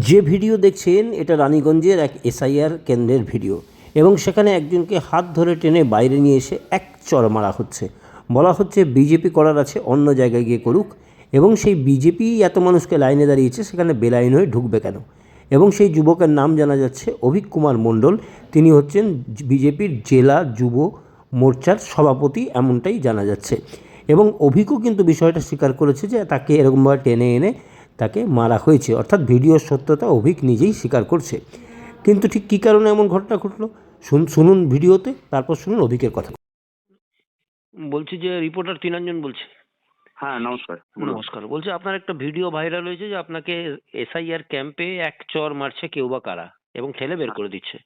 যে ভিডিও দেখছেন এটা রানীগঞ্জের এক এসআইআর কেন্দ্রের ভিডিও এবং সেখানে একজনকে হাত ধরে টেনে বাইরে নিয়ে এসে এক চড় মারা হচ্ছে। বলা হচ্ছে বিজেপি করার আছে অন্য জায়গায় গিয়ে করুক, এবং সেই বিজেপি এত মানুষকে লাইনে দাঁড়িয়েছে, সেখানে বেলাইন হয়ে ঢুকবে কেন? এবং সেই যুবকের নাম জানা যাচ্ছে অভিক কুমার মণ্ডল। তিনি হচ্ছেন বিজেপির জেলা যুব মোর্চার সভাপতি, এমনটাই জানা যাচ্ছে। এবং অভিকও কিন্তু বিষয়টা স্বীকার করেছে যে তাকে এরকমভাবে টেনে এনে তাকে মারা হয়েছে, অর্থাৎ ভিডিওর সত্যতা অভিক নিজেই স্বীকার করছে। কিন্তু ঠিক কী কারণে এমন ঘটনা ঘটলো শুনুন ভিডিওতে, তারপর শুনুন অভিকের কথা। বলছি যে রিপোর্টার তিনাঞ্জন বলছে। হ্যাঁ, নমস্কার। নমস্কার। বলছি আপনার একটা ভিডিও ভাইরাল হয়েছে যে আপনাকে এসআইআর ক্যাম্পে এক চর মারছে কেউ বা কারা, এবং ঠেলে বের করে দিচ্ছে।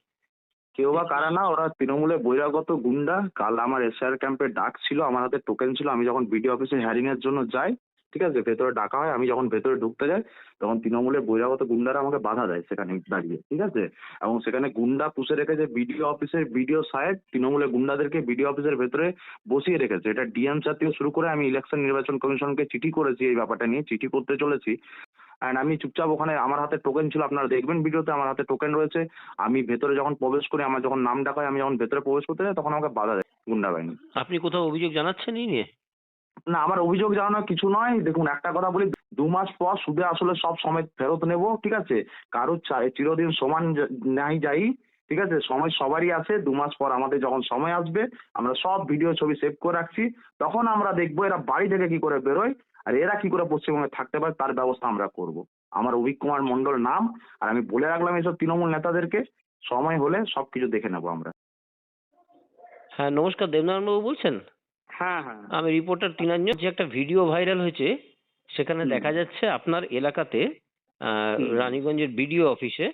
কেউ বা কারা না, ওরা তৃণমূলের বহিরাগত গুন্ডা। কাল আমার এসআইআর ক্যাম্পে ডাক ছিল, আমার হাতে টোকেন ছিল। আমি যখন বিডিও অফিসে হিয়ারিং এর জন্য যাই, ঠিক আছে, ভেতরে ডাকা হয়। আমি যখন ভেতরে ঢুকতে যাই তখন তৃণমূলের বহিরাগত গুন্ডারা আমাকে বাধা দেয় সেখানে দাঁড়িয়ে, ঠিক আছে। এবং সেখানে গুন্ডা পুষে রেখেছে বিডিও অফিসের বিডিও সাহেব তৃণমূলের গুন্ডাদেরকে বিডিও অফিসের ভেতরে বসিয়ে রেখেছে। এটা ডিএম জাতীয় শুরু করে আমি ইলেকশন নির্বাচন কমিশনকে চিঠি করেছি, এই ব্যাপারটা নিয়ে চিঠি করতে চলেছি। অ্যান্ড আমি চুপচাপ ওখানে, আমার হাতে টোকেন ছিল, আপনারা দেখবেন ভিডিওতে আমার হাতে টোকেন রয়েছে। আমি ভেতরে যখন প্রবেশ করি, আমার যখন নাম ডাকা হয়, আমি যখন ভেতরে প্রবেশ করতে যাই তখন আমাকে বাধা দেয় গুন্ডা বাহিনী। আপনি কোথাও অভিযোগ জানাচ্ছেন এই নিয়ে? না, আমার অভিযোগ জানানো কিছু নয়। দেখুন, একটা কথা বলি, 2 মাস পর সুদে আসলে সব সময় ফেরত নেব, ঠিক আছে। কারোর চিরদিন সমান নাই যাই, ঠিক আছে। সময় সবারই আছে। 2 মাস পর আমাদের যখন সময় আসবে, আমরা সব ভিডিও ছবি সেভ করে রাখছি, তখন আমরা দেখবো এরা বাড়ি থেকে কি করে বেরোয় আর এরা কি করে পশ্চিমবঙ্গে থাকতে পারে, তার ব্যবস্থা আমরা করব। আমার অভিক কুমার মণ্ডল নাম, আর আমি বলে রাখলাম এইসব তৃণমূল নেতাদেরকে, সময় হলে সবকিছু দেখে নেবো আমরা। হ্যাঁ, নমস্কার। দেবনারায়ণবাবু বলছেন? হ্যাঁ, হ্যাঁ। আমি রিপোর্টার তিনাঞ্জন। যে একটা ভিডিও ভাইরাল হয়েছে, সেখানে দেখা যাচ্ছে আপনার এলাকাতে রানীগঞ্জের বিডিও অফিসে,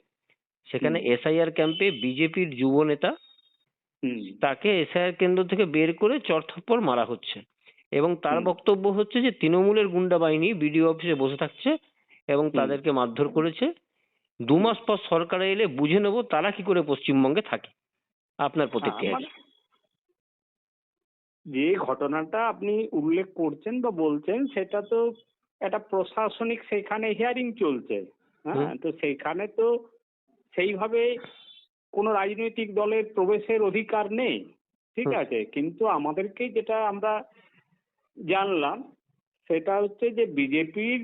সেখানে এসআইআর ক্যাম্পে বিজেপির যুব নেতা, তাকে এসআইআর কেন্দ্র থেকে বের করে চড়থাপ্পড় মারা হচ্ছে। এবং তার বক্তব্য হচ্ছে যে তৃণমূলের গুন্ডা বাহিনী বিডিও অফিসে বসে থাকছে এবং তাদেরকে মারধর করেছে। 2 মাস পর সরকারে এলে বুঝে নেব তারা কি করে পশ্চিমবঙ্গে থাকে। আপনার প্রতিক্রিয়া? যে ঘটনাটা আপনি উল্লেখ করছেন বা বলছেন, সেটা তো একটা প্রশাসনিক, সেখানে হিয়ারিং চলছে। হ্যাঁ, তো সেইখানে তো সেইভাবে কোনো রাজনৈতিক দলের প্রবেশের অধিকার নেই, ঠিক আছে। কিন্তু আমাদেরকে যেটা আমরা জানলাম সেটা হচ্ছে যে বিজেপির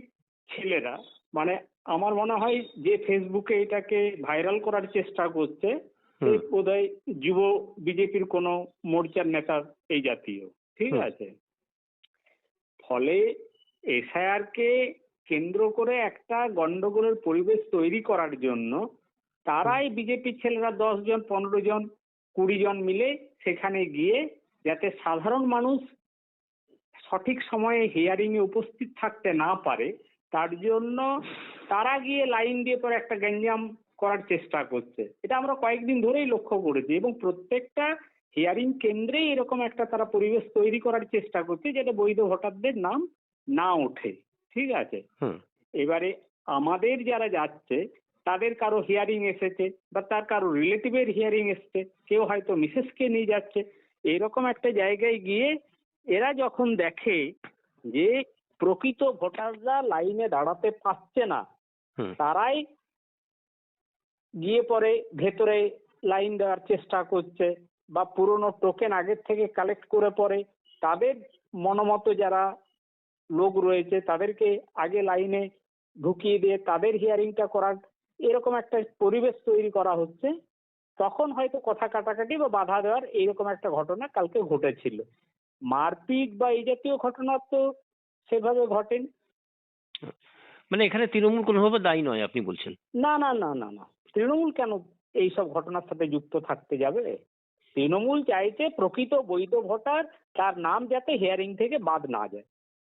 ছেলেরা, মানে আমার মনে হয় যে ফেসবুকে এটাকে ভাইরাল করার চেষ্টা করছে, সে বোধহয় যুব বিজেপির কোনো মোর্চার নেতা এই জাতীয়, ঠিক আছে। ফলে এসআইআর কে কেন্দ্র করে একটা গন্ডগোলের পরিবেশ তৈরি করার জন্য তারাই বিজেপির ছেলেরা 10 জন 15 জন 20 জন মিলে সেখানে গিয়ে, যাতে সাধারণ মানুষ সঠিক সময়ে হিয়ারিং এ উপস্থিত থাকতে না পারে, তার জন্য তারা গিয়ে লাইন দিয়ে পরে একটা গ্যাঞ্জাম করার চেষ্টা করছে। এটা আমরা কয়েকদিন ধরেই লক্ষ্য করেছি, এবং প্রত্যেকটা হিয়ারিং কেন্দ্রেই এরকম একটা তারা পরিবেশ তৈরি করার চেষ্টা করছে যেটা বৈধ ভোটারদের নাম না ওঠে, ঠিক আছে। এবারে আমাদের যারা যাচ্ছে তাদের কারো হিয়ারিং এসেছে, বা তার কারো রিলেটিভের হিয়ারিং এসছে, কেউ হয়তো মিসেসকে নিয়ে যাচ্ছে। এরকম একটা জায়গায় গিয়ে এরা যখন দেখে যে প্রকৃত ভোটাররা লাইনে দাঁড়াতে পারছে না, তারাই গিয়ে পরে ভেতরে লাইন দেওয়ার চেষ্টা করছে, বা পুরনো টোকেন আগের থেকে কালেক্ট করে পরে তাদের মনোমতো যারা লোক রয়েছে তাদেরকে আগে লাইনে ঢুকিয়ে দিয়ে তাদের হিয়ারিংটা করার, এরকম একটা পরিবেশ তৈরি করা হচ্ছে। তখন হয়তো কথা কাটাকাটি বা বাধা দেওয়ার এইরকম একটা ঘটনা কালকে ঘটেছিল। মারপিট বা এই জাতীয় ঘটনা তো সেভাবে ঘটেনি। মানে এখানে তৃণমূল কোনোভাবে দায়ী নয় আপনি বলছেন? না না না না না, তৃণমূল কেন এইসব ঘটনার সাথে যুক্ত থাকতে যাবে? তৃণমূল চাইছে প্রকৃত বৈধ ভোটার, তার নাম যাতে হিয়ারিং থেকে বাদ না যায়।